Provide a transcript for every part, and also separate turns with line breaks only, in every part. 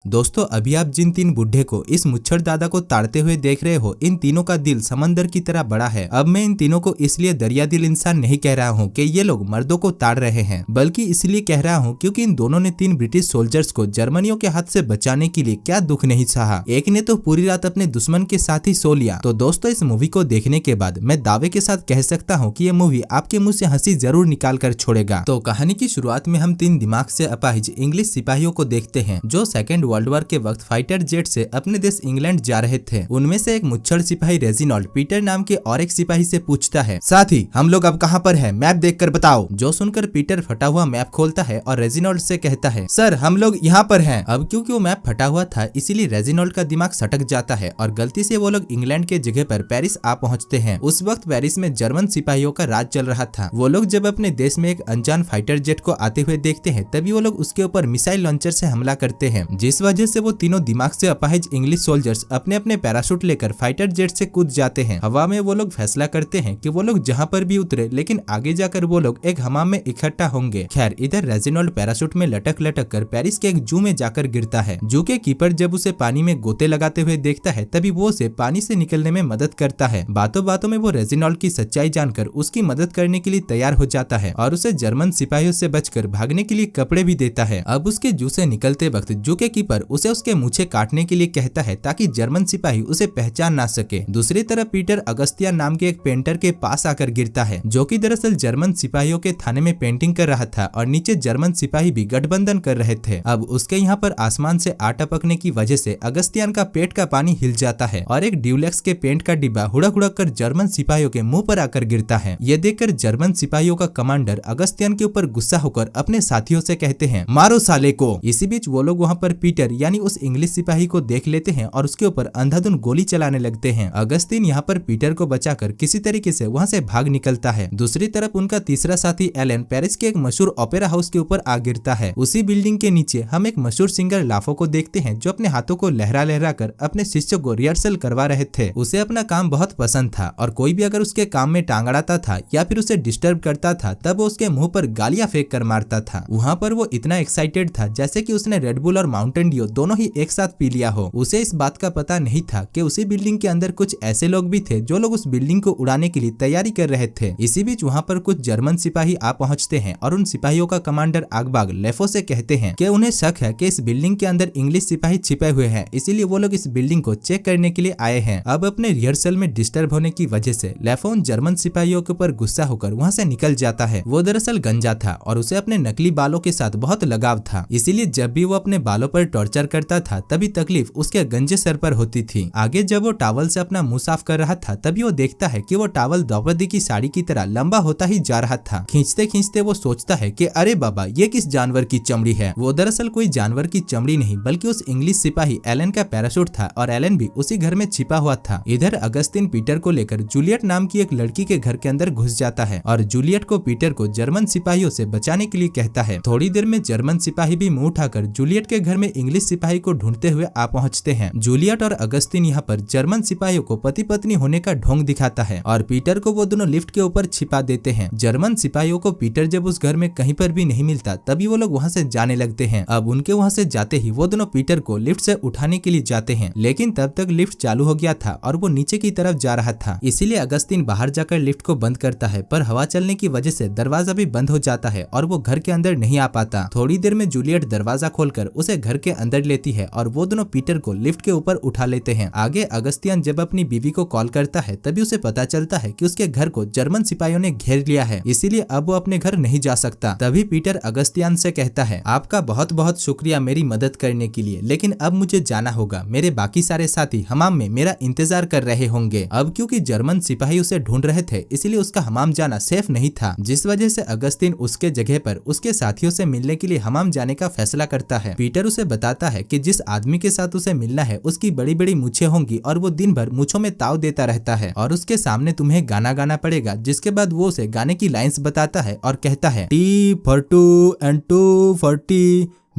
दोस्तों, अभी आप जिन तीन बुढ़े को इस मुच्छर दादा को ताड़ते हुए देख रहे हो, इन तीनों का दिल समंदर की तरह बड़ा है। अब मैं इन तीनों को इसलिए दरिया दिल इंसान नहीं कह रहा हूँ कि ये लोग मर्दों को ताड़ रहे हैं, बल्कि इसलिए कह रहा हूँ क्योंकि इन दोनों ने तीन ब्रिटिश सोल्जर्स को जर्मनियों के हाथ से बचाने के लिए क्या दुख नहीं सहा। एक ने तो पूरी रात अपने दुश्मन के साथ ही सो लिया। तो दोस्तों, इस मूवी को देखने के बाद मैं दावे के साथ कह सकता हूँ कि ये मूवी आपके मुंह से हंसी जरूर निकाल कर छोड़ेगा। तो कहानी की शुरुआत में हम तीन दिमाग से अपाहिज इंग्लिश सिपाहियों को देखते हैं जो सेकेंड वर्ल्ड वॉर के वक्त फाइटर जेट से अपने देश इंग्लैंड जा रहे थे। उनमें से एक मुच्छर सिपाही रेजिनॉल्ड पीटर नाम के और एक सिपाही से पूछता है, साथी हम लोग अब कहाँ पर है, मैप देखकर बताओ। जो सुनकर पीटर फटा हुआ मैप खोलता है और रेजिनॉल्ड से कहता है, सर हम लोग यहाँ पर हैं। अब क्योंकि वो मैप फटा हुआ था इसीलिए रेजिनॉल्ड का दिमाग सटक जाता है और गलती से वो लोग इंग्लैंड के जगह पर पेरिस आ पहुँचते हैं। उस वक्त पेरिस में जर्मन सिपाहियों का राज चल रहा था। वो लोग जब अपने देश में एक अनजान फाइटर जेट को आते हुए देखते हैं तभी वो लोग उसके ऊपर मिसाइल लॉन्चर से हमला करते हैं, जिस वजह से वो तीनों दिमाग से अपाहिज इंग्लिश सोल्जर्स अपने अपने पैराशूट लेकर फाइटर जेट से कूद जाते हैं। हवा में वो लोग फैसला करते हैं कि वो लोग जहां पर भी उतरे लेकिन आगे जाकर वो लोग एक हमाम में इकट्ठा होंगे। खैर, इधर रेजिनॉल्ड पैराशूट में लटक लटक कर पेरिस के एक जू में जाकर गिरता है। जू के कीपर जब उसे पानी में गोते लगाते हुए देखता है तभी वो उसे पानी से निकलने में मदद करता है। बातों बातों में वो रेजिनॉल्ड की सच्चाई जानकर उसकी मदद करने के लिए तैयार हो जाता है और उसे जर्मन सिपाहियों से बचकर भागने के लिए कपड़े भी देता है। अब उसके जू से निकलते वक्त जू के कीपर उसे उसके मूछें काटने के लिए कहता है ताकि जर्मन सिपाही उसे पहचान ना सके। दूसरी तरफ पीटर अगस्तिया नाम के एक पेंटर के पास आकर गिरता है जो कि दरअसल जर्मन सिपाहियों के थाने में पेंटिंग कर रहा था और नीचे जर्मन सिपाही भी गठबंधन कर रहे थे। अब उसके यहाँ पर आसमान से आ टपकने की वजह से अगस्तियान का पेट का पानी हिल जाता है और एक ड्यूलेक्स के पेंट का डिब्बा हुड़क हुड़क कर जर्मन सिपाहियों के मुंह पर आकर गिरता है। ये देखकर जर्मन सिपाहियों का कमांडर अगस्तियान के ऊपर गुस्सा होकर अपने साथियों से कहते हैं, मारो साले को। इसी बीच वो लोग वहाँ पर पीटर यानी उस इंग्लिश सिपाही को देख लेते हैं और उसके ऊपर अंधाधुन गोली चलाने लगते हैं। अगस्तिन यहाँ पर पीटर को बचाकर किसी तरीके से वहाँ से भाग निकलता है। दूसरी तरफ उनका तीसरा साथी एलन पेरिस के एक मशहूर ओपेरा हाउस के ऊपर आ गिरता है। उसी बिल्डिंग के नीचे हम एक मशहूर सिंगर लाफो को देखते हैं जो अपने हाथों को लहरा लहरा कर अपने शिष्यों को रिहर्सल करवा रहे थे। उसे अपना काम बहुत पसंद था और कोई भी अगर उसके काम में टांग अड़ाता था या फिर उसे डिस्टर्ब करता था तब वो उसके मुंह पर गालियां फेंक कर मारता था। वहाँ पर वो इतना एक्साइटेड था जैसे कि उसने रेडबुल और माउंटेन ड्यू दोनों ही एक साथ पी लिया हो। उसे इस बात का पता नहीं था कि उसी बिल्डिंग के अंदर कुछ ऐसे लोग भी थे जो लोग उस बिल्डिंग को उड़ाने के लिए तैयारी कर रहे थे। इसी बीच वहाँ पर कुछ जर्मन सिपाही आ पहुँचते हैं और उन सिपाहियों का कमांडर आगबाग लेफो से कहते हैं कि उन्हें शक है कि इस बिल्डिंग के अंदर इंग्लिश सिपाही छिपे हुए हैं, इसीलिए वो लोग इस बिल्डिंग को चेक करने के लिए आए हैं। अब अपने रिहर्सल में डिस्टर्ब होने की वजह से लेफो उन जर्मन सिपाहियों के ऊपर गुस्सा होकर वहाँ से निकल जाता है। वो दरअसल गंजा था और उसे अपने नकली बालों के साथ बहुत लगाव था, इसीलिए जब भी वो अपने बालों पर टॉर्चर करता था तभी तकलीफ उसके गंजे सर पर होती थी। आगे जब वो टॉवल से अपना मुंह साफ कर रहा था तभी वो देखता है कि वो टॉवल द्रौपदी की साड़ी की तरह लंबा होता ही जा रहा था। खींचते खींचते वो सोचता है कि अरे बाबा, ये किस जानवर की चमड़ी है। वो दरअसल कोई जानवर की चमड़ी नहीं बल्कि उस इंग्लिश सिपाही एलन का पैराशूट था और एलन भी उसी घर में छिपा हुआ था। इधर अगस्तिन पीटर को लेकर जूलियट नाम की एक लड़की के घर के अंदर घुस जाता है और जूलियट को पीटर को जर्मन सिपाहियों से बचाने के लिए कहता है। थोड़ी देर में जर्मन सिपाही भी मुंह उठाकर जूलियट के घर में इंग्लिश सिपाही को ढूंढते हुए आ पहुंचते हैं। जूलियट और अगस्तिन यहाँ पर जर्मन सिपाहियों को पति पत्नी होने का ढोंग दिखाता है और पीटर को वो दोनों लिफ्ट के ऊपर छिपा देते हैं। जर्मन सिपाहियों को पीटर जब उस घर में कहीं पर भी नहीं मिलता तभी वो लोग वहाँ से जाने लगते हैं। अब उनके वहाँ से जाते ही वो दोनों पीटर को लिफ्ट से उठाने के लिए जाते हैं, लेकिन तब तक लिफ्ट चालू हो गया था और वो नीचे की तरफ जा रहा था। इसीलिए अगस्तिन बाहर जाकर लिफ्ट को बंद करता है, पर हवा चलने की वजह से दरवाजा भी बंद हो जाता है और वो घर के अंदर नहीं आ पाता। थोड़ी देर में जूलियट दरवाजा खोलकर उसे घर के अंदर लेती है और वो दोनों पीटर को लिफ्ट के ऊपर उठा लेते हैं। आगे अगस्तियन जब अपनी बीवी को कॉल करता है तभी उसे पता चलता है कि उसके घर को जर्मन सिपाहियों ने घेर लिया है, इसीलिए अब वो अपने घर नहीं जा सकता। तभी पीटर अगस्तियन से कहता है, आपका बहुत बहुत शुक्रिया मेरी मदद करने के लिए, लेकिन अब मुझे जाना होगा। मेरे बाकी सारे साथी हमाम में मेरा इंतजार कर रहे होंगे। अब क्योंकि जर्मन सिपाही उसे ढूंढ रहे थे इसलिए उसका हमाम जाना सेफ नहीं था, जिस वजह से अगस्तिन उसके जगह पर उसके साथियों से मिलने के लिए हमाम जाने का फैसला करता है। पीटर उसे बताता है कि जिस आदमी के साथ उसे मिलना है उसकी बड़ी बड़ी मूछें होंगी और वो दिन भर मूछों में ताव देता रहता है और उसके सामने तुम्हें गाना गाना पड़ेगा। जिसके बाद वो उसे गाने की लाइंस बताता है और कहता है, T for two and 2 for T,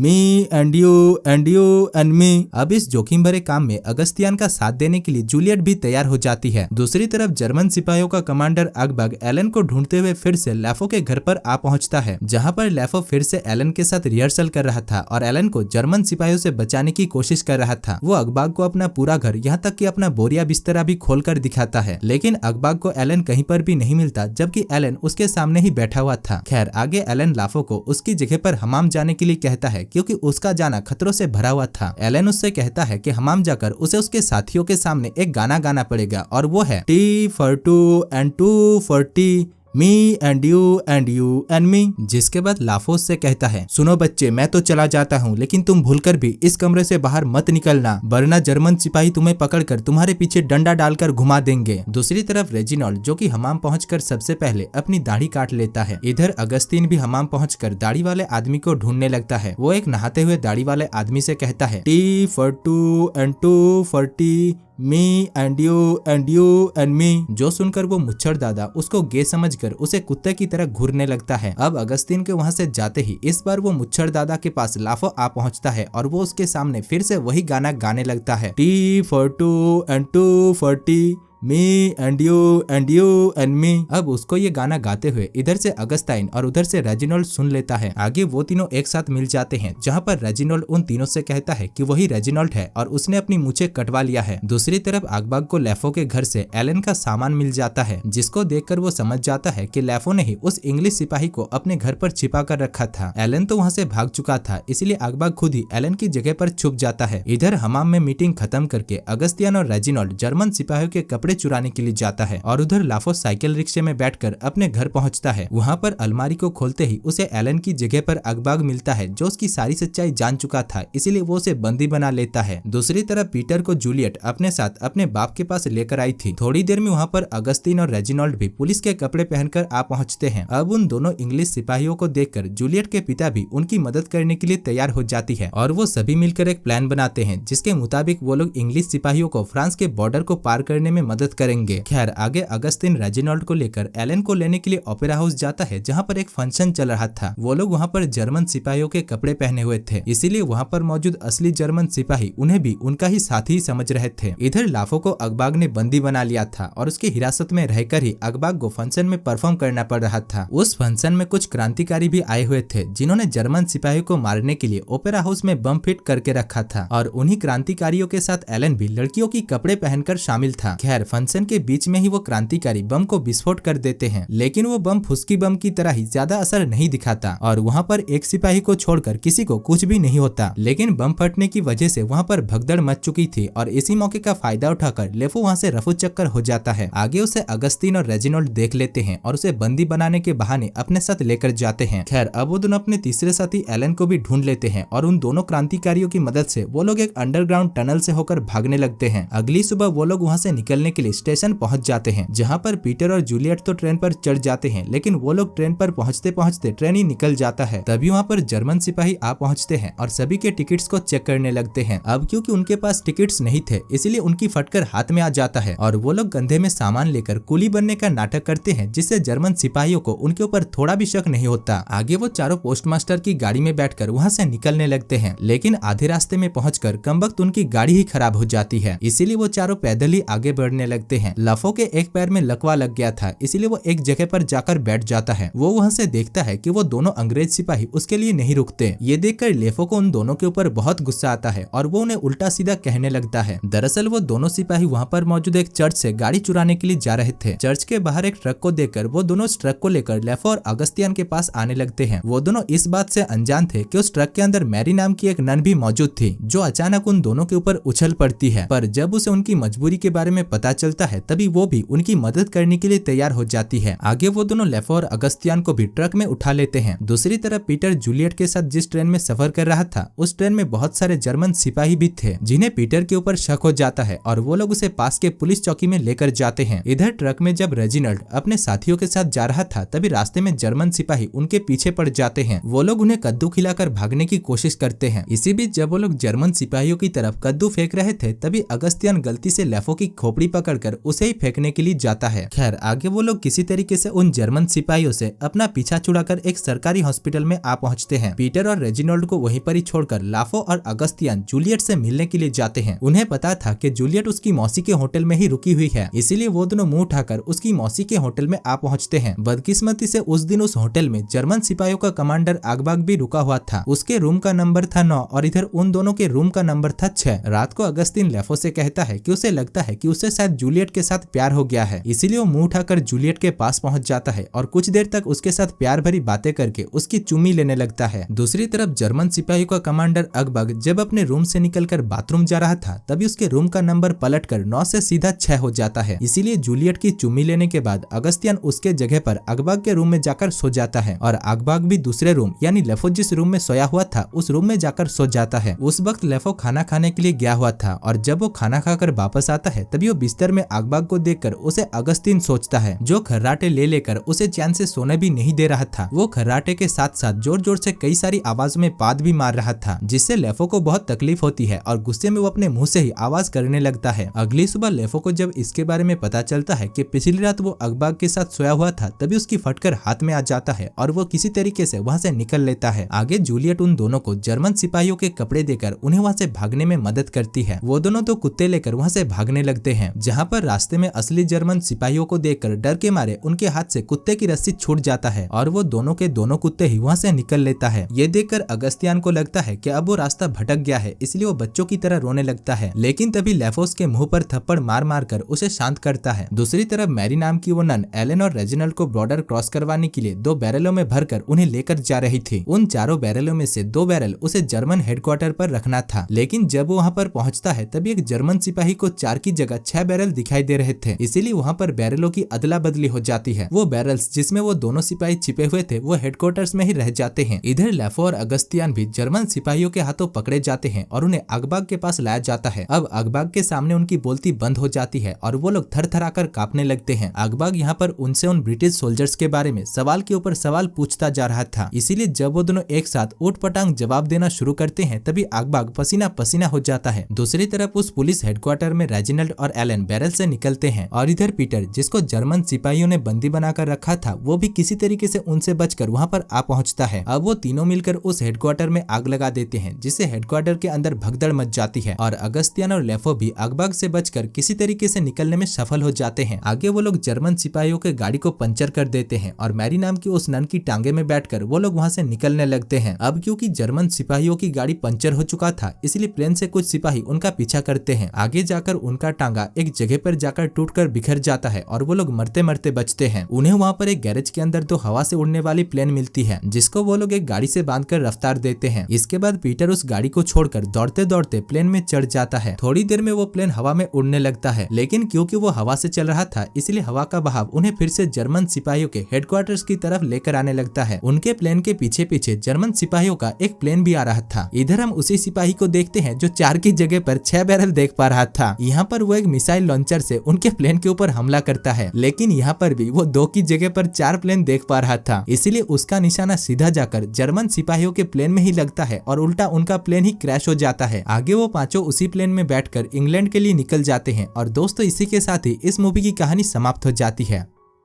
me and you and me. अब इस जोखिम भरे काम में अगस्तियान का साथ देने के लिए जूलियट भी तैयार हो जाती है। दूसरी तरफ जर्मन सिपाहियों का कमांडर अगबग एलन को ढूंढते हुए फिर से लैफो के घर पर आ पहुंचता है, जहां पर लैफो फिर से एलन के साथ रिहर्सल कर रहा था और एलन को जर्मन सिपाहियों से बचाने की कोशिश कर रहा था। वो अगबाग को अपना पूरा घर, यहाँ तक कि अपना बोरिया बिस्तरा भी खोलकर दिखाता है, लेकिन अगबाग को एलन कहीं पर भी नहीं मिलता, जबकि एलन उसके सामने ही बैठा हुआ था। खैर आगे एलन लाफो को उसकी जगह पर हमाम जाने के लिए कहता है, क्योंकि उसका जाना खतरों से भरा हुआ था। एलन उससे कहता है कि हमाम जाकर उसे उसके साथियों के सामने एक गाना गाना पड़ेगा और वो है tea for two and two for tea, me and you and me. जिसके बाद लाफोस से कहता है, सुनो बच्चे, मैं तो चला जाता हूँ, लेकिन तुम भूलकर भी इस कमरे से बाहर मत निकलना, वरना जर्मन सिपाही तुम्हें पकड़कर तुम्हारे पीछे डंडा डालकर घुमा देंगे। दूसरी तरफ रेजिनॉल्ड, जो कि हमाम पहुंचकर सबसे पहले अपनी दाढ़ी काट लेता है। इधर अगस्तीन भी हमाम पहुंचकर दाढ़ी वाले आदमी को ढूंढने लगता है। वो एक नहाते हुए दाढ़ी वाले आदमी से कहता है, tea for two and two for tea, me and you and me. जो सुनकर वो मुच्छर दादा उसको गे समझकर उसे कुत्ते की तरह घूरने लगता है। अब अगस्तीन के वहां से जाते ही इस बार वो मुच्छर दादा के पास लाफो आ पहुंचता है और वो उसके सामने फिर से वही गाना गाने लगता है, tea for two and two for tea, me and you and me. अब उसको ये गाना गाते हुए इधर से अगस्ताइन और उधर से रेजिनॉल्ड सुन लेता है। आगे वो तीनों एक साथ मिल जाते हैं, जहाँ पर रेजिनॉल्ड उन तीनों से कहता है कि वही रेजिनॉल्ड है और उसने अपनी मूछें कटवा लिया है। दूसरी तरफ अगबाग को लैफो के घर से एलन का सामान मिल जाता है, जिसको देखकर वो समझ जाता है कि लैफो ने ही उस इंग्लिश सिपाही को अपने घर पर छिपा कर रखा था। एलन तो वहाँ से भाग चुका था, इसलिए अगबाग खुद ही एलन की जगह पर छुप जाता है। इधर हमाम में मीटिंग खत्म करके अगस्तियान और रेजिनॉल्ड जर्मन सिपाहियों के कपड़े चुराने के लिए जाता है और उधर लाफो साइकिल रिक्शे में बैठकर अपने घर पहुंचता है। वहां पर अलमारी को खोलते ही उसे एलन की जगह पर अगबाग मिलता है, जो उसकी सारी सच्चाई जान चुका था, इसीलिए वो उसे बंदी बना लेता है। दूसरी तरफ पीटर को जूलियट अपने साथ अपने बाप के पास लेकर आई थी। थोड़ी देर में वहाँ पर अगस्तीन और रेजिनॉल्ड भी पुलिस के कपड़े पहनकर आ पहुंचते हैं। अब उन दोनों इंग्लिश सिपाहियों को देखकर जूलियट के पिता भी उनकी मदद करने के लिए तैयार हो जाती है और वो सभी मिलकर एक प्लान बनाते हैं, जिसके मुताबिक वो लोग इंग्लिश सिपाहियों को फ्रांस के बॉर्डर को पार करने में मदद करेंगे। खैर आगे अगस्तीन रेजिनॉल्ड को लेकर एलन को लेने के लिए ओपेरा हाउस जाता है, जहाँ पर एक फंक्शन चल रहा था। वो लोग वहाँ पर जर्मन सिपाहियों के कपड़े पहने हुए थे, इसीलिए वहाँ पर मौजूद असली जर्मन सिपाही उन्हें भी उनका ही साथी समझ रहे थे। इधर लाफो को अगबाग ने बंदी बना लिया था और उसकी हिरासत में रहकर ही अगबाग को फंक्शन में परफॉर्म करना पड़ रहा था। उस फंक्शन में कुछ क्रांतिकारी भी आए हुए थे, जिन्होंने जर्मन सिपाहियों को मारने के लिए ओपेरा हाउस में बम फिट करके रखा था और उन्हीं क्रांतिकारियों के साथ एलन भी लड़कियों की कपड़े पहनकर शामिल था। खैर फंक्शन के बीच में ही वो क्रांतिकारी बम को विस्फोट कर देते हैं, लेकिन वो बम फुस्की बम की तरह ही ज्यादा असर नहीं दिखाता और वहाँ पर एक सिपाही को छोड़कर किसी को कुछ भी नहीं होता। लेकिन बम फटने की वजह से वहाँ पर भगदड़ मच चुकी थी और इसी मौके का फायदा उठाकर लेफो वहाँ से रफू चक्कर हो जाता है। आगे उसे अगस्तीन और रेजिनॉल्ड देख लेते हैं और उसे बंदी बनाने के बहाने अपने साथ लेकर जाते हैं। खैर अब वो दोनों अपने तीसरे साथी एलन को भी ढूंढ लेते हैं और उन दोनों क्रांतिकारियों की मदद से वो लोग एक अंडरग्राउंड टनल से होकर भागने लगते हैं। अगली सुबह वो लोग वहाँ से निकलने के लिए स्टेशन पहुँच जाते हैं, जहाँ पर पीटर और जूलियट तो ट्रेन पर चढ़ जाते हैं, लेकिन वो लोग ट्रेन पर पहुंचते पहुंचते ट्रेन ही निकल जाता है। तभी वहाँ पर जर्मन सिपाही आ पहुंचते हैं और सभी के टिकट्स को चेक करने लगते हैं। अब क्योंकि उनके पास टिकट्स नहीं थे, इसलिए उनकी फटकर हाथ में आ जाता है और वो लोग कंधे में सामान लेकर कुली बनने का नाटक करते हैं, जिससे जर्मन सिपाहियों को उनके ऊपर थोड़ा भी शक नहीं होता। आगे वो चारों पोस्टमास्टर की गाड़ी में बैठकर वहाँ से निकलने लगते हैं, लेकिन आधे रास्ते में पहुंचकर कमबख्त उनकी गाड़ी ही खराब हो जाती है, इसीलिए वो चारों पैदल ही आगे बढ़ने लगते हैं। लाफो के एक पैर में लकवा लग गया था, इसलिए वो एक जगह पर जाकर बैठ जाता है। वो वहाँ से देखता है कि वो दोनों अंग्रेज सिपाही उसके लिए नहीं रुकते। ये देखकर लेफो को उन दोनों के ऊपर बहुत गुस्सा आता है और वो उन्हें उल्टा सीधा कहने लगता है। दरअसल वो दोनों सिपाही वहाँ पर मौजूद एक चर्च से गाड़ी चुराने के लिए जा रहे थे। चर्च के बाहर एक ट्रक को देखकर वो दोनों उस ट्रक को लेकर लेफो और अगस्तियान के पास आने लगते हैं। वो दोनों इस बात से अनजान थे कि उस ट्रक के अंदर मैरी नाम की एक नन भी मौजूद थी, जो अचानक उन दोनों के ऊपर उछल पड़ती है। पर जब उसे उनकी मजबूरी के बारे में पता चलता है, तभी वो भी उनकी मदद करने के लिए तैयार हो जाती है। आगे वो दोनों लेफो और अगस्तियान को भी ट्रक में उठा लेते हैं। दूसरी तरफ पीटर जूलियट के साथ जिस ट्रेन में सफर कर रहा था, उस ट्रेन में बहुत सारे जर्मन सिपाही भी थे, जिन्हें पीटर के ऊपर शक हो जाता है और वो लोग उसे पास के पुलिस चौकी में लेकर जाते हैं। इधर ट्रक में जब रेजिनॉल्ड अपने साथियों के साथ जा रहा था, तभी रास्ते में जर्मन सिपाही उनके पीछे पड़ जाते हैं। वो लोग उन्हें कद्दू खिलाकर भागने की कोशिश करते हैं। इसी बीच जब वो लोग जर्मन सिपाहियों की तरफ कद्दू फेंक रहे थे, तभी अगस्तियान गलती से लेफो की खोपड़ी पकड़ पकड़कर उसे ही फेंकने के लिए जाता है। खैर आगे वो लोग किसी तरीके से उन जर्मन सिपाहियों से अपना पीछा छुड़ाकर एक सरकारी हॉस्पिटल में आ पहुंचते हैं। पीटर और रेजिनॉल्ड को वहीं पर ही छोड़कर लाफो और अगस्तियन जूलियट से मिलने के लिए जाते हैं। उन्हें पता था कि जूलियट उसकी मौसी के होटल में ही रुकी हुई है, इसीलिए वो दोनों मुंह उठाकर उसकी मौसी के होटल में आ पहुंचते हैं। बदकिस्मती से उस दिन उस होटल में जर्मन सिपाहियों का कमांडर आगबाग भी रुका हुआ था। उसके रूम का नंबर था 9 और इधर उन दोनों के रूम का नंबर था 6। रात को अगस्तिन लेफो से कहता है कि उसे लगता है कि उसे शायद जूलियट के साथ प्यार हो गया है, इसीलिए वो मुंह उठाकर जूलियट के पास पहुंच जाता है और कुछ देर तक उसके साथ प्यार भरी बातें करके उसकी चुम्मी लेने लगता है। दूसरी तरफ जर्मन सिपाहियों का कमांडर अगबग जब अपने रूम से निकलकर बाथरूम जा रहा था तभी उसके रूम का नंबर पलटकर 9 से सीधा 6 हो जाता है। इसीलिए जूलियट की चुम्मी लेने के बाद अगस्तियन उसके जगह पर अगबग के रूम में जाकर सो जाता है और अगबग भी दूसरे रूम यानी लेफो जिस रूम में सोया हुआ था उस रूम में जाकर सो जाता है। उस वक्त लेफो खाना खाने के लिए गया हुआ था और जब वो खाना खाकर वापस आता है तभी वो बिस्तर में अगबग को देखकर उसे अगस्तिन सोचता है, जो खर्राटे ले लेकर उसे चैन से सोने भी नहीं दे रहा था। वो खर्राटे के साथ साथ जोर जोर से कई सारी आवाजों में पाद भी मार रहा था, जिससे लेफो को बहुत तकलीफ होती है और गुस्से में वो अपने मुंह से ही आवाज करने लगता है। अगली सुबह लेफो को जब इसके बारे में पता चलता है कि पिछली रात वो अगबग के साथ सोया हुआ था तभी उसकी फटकर हाथ में आ जाता है और वो किसी तरीके से वहाँ से निकल लेता है। आगे जूलियट उन दोनों को जर्मन सिपाहियों के कपड़े देकर उन्हें वहाँ से भागने में मदद करती है। वो दोनों तो कुत्ते लेकर वहाँ से भागने लगते हैं, जहाँ पर रास्ते में असली जर्मन सिपाहियों को देखकर डर के मारे उनके हाथ से कुत्ते की रस्सी छूट जाता है और वो दोनों के दोनों कुत्ते ही वहाँ से निकल लेता है। ये देखकर अगस्तियन को लगता है कि अब वो रास्ता भटक गया है, इसलिए वो बच्चों की तरह रोने लगता है, लेकिन तभी लेफोस के मुंह पर थप्पड़ मार मार कर उसे शांत करता है। दूसरी तरफ मैरी नाम की वो नन एलन और रेजिनल्ड को बॉर्डर क्रॉस करवाने के लिए 2 बैरलों में भरकर उन्हें लेकर जा रही थी। उन चारों बैरलों में से 2 बैरल उसे जर्मन हेडक्वार्टर पर रखना था, लेकिन जब वो वहाँ पर पहुँचता है तभी एक जर्मन सिपाही को 4 की जगह 6 बैरल दिखाई दे रहे थे, इसीलिए वहाँ पर बैरलों की अदला बदली हो जाती है। वो बैरल्स जिसमें वो दोनों सिपाही छिपे हुए थे वो हेडक्वार्टर्स में ही रह जाते हैं। इधर लेफो और अगस्तियन भी जर्मन सिपाहियों के हाथों पकड़े जाते हैं और उन्हें अगबग के पास लाया जाता है। अब अगबग के सामने उनकी बोलती बंद हो जाती है और वो लोग थरथराकर कांपने लगते हैं। अगबग यहाँ पर उनसे उन ब्रिटिश सोल्जर्स के बारे में सवाल के ऊपर सवाल पूछता जा रहा था, इसीलिए जब वो दोनों एक साथ ऊटपटांग जवाब देना शुरू करते हैं तभी अगबग पसीना पसीना हो जाता है। दूसरी तरफ उस पुलिस हेडक्वार्टर में रेजिनल्ड और एलन बैरल से निकलते हैं और इधर पीटर जिसको जर्मन सिपाहियों ने बंदी बनाकर रखा था वो भी किसी तरीके से उनसे बचकर वहाँ पर आ पहुँचता है। अब वो तीनों मिलकर उस हेडक्वार्टर में आग लगा देते हैं, जिससे हेडक्वार्टर के अंदर भगदड़ मच जाती है और अगस्तियन और लेफो भी अगबग से बचकर किसी तरीके से निकलने में सफल हो जाते हैं। आगे वो लोग जर्मन सिपाहियों के गाड़ी को पंचर कर देते हैं और मैरी नाम की उस नन की टांगे में बैठकर वो लोग वहाँ से निकलने लगते हैं। अब क्योंकि जर्मन सिपाहियों की गाड़ी पंचर हो चुका था इसलिए प्लेन से कुछ सिपाही उनका पीछा करते हैं। आगे जाकर उनका टांगा एक जगह पर जाकर टूटकर बिखर जाता है और वो लोग मरते मरते बचते हैं। उन्हें वहाँ पर एक गैरेज के अंदर 2 हवा से उड़ने वाली प्लेन मिलती है, जिसको वो लोग एक गाड़ी से बांधकर रफ्तार देते हैं। इसके बाद पीटर उस गाड़ी को छोड़कर दौड़ते दौड़ते प्लेन में चढ़ जाता है। थोड़ी देर में वो प्लेन हवा में उड़ने लगता है, लेकिन क्योंकि वो हवा से चल रहा था इसलिए हवा का बहाव उन्हें फिर से जर्मन सिपाहियों के हेडक्वार्टर्स की तरफ लेकर आने लगता है। उनके प्लेन के पीछे पीछे जर्मन सिपाहियों का एक प्लेन भी आ रहा था। इधर हम उसी सिपाही को देखते हैं जो 4 की जगह पर 6 बैरल देख पा रहा था। यहाँ पर वो एक मिसाइल लॉन्चर से उनके प्लेन के ऊपर हमला करता है, लेकिन यहाँ पर भी वो 2 की जगह पर 4 प्लेन देख पा रहा था, इसलिए उसका निशाना सीधा जाकर जर्मन सिपाहियों के प्लेन में ही लगता है और उल्टा उनका प्लेन ही क्रैश हो जाता है। आगे वो पांचों उसी प्लेन में बैठकर इंग्लैंड के लिए निकल जाते हैं और दोस्तों इसी के साथ ही इस मूवी की कहानी समाप्त हो जाती है।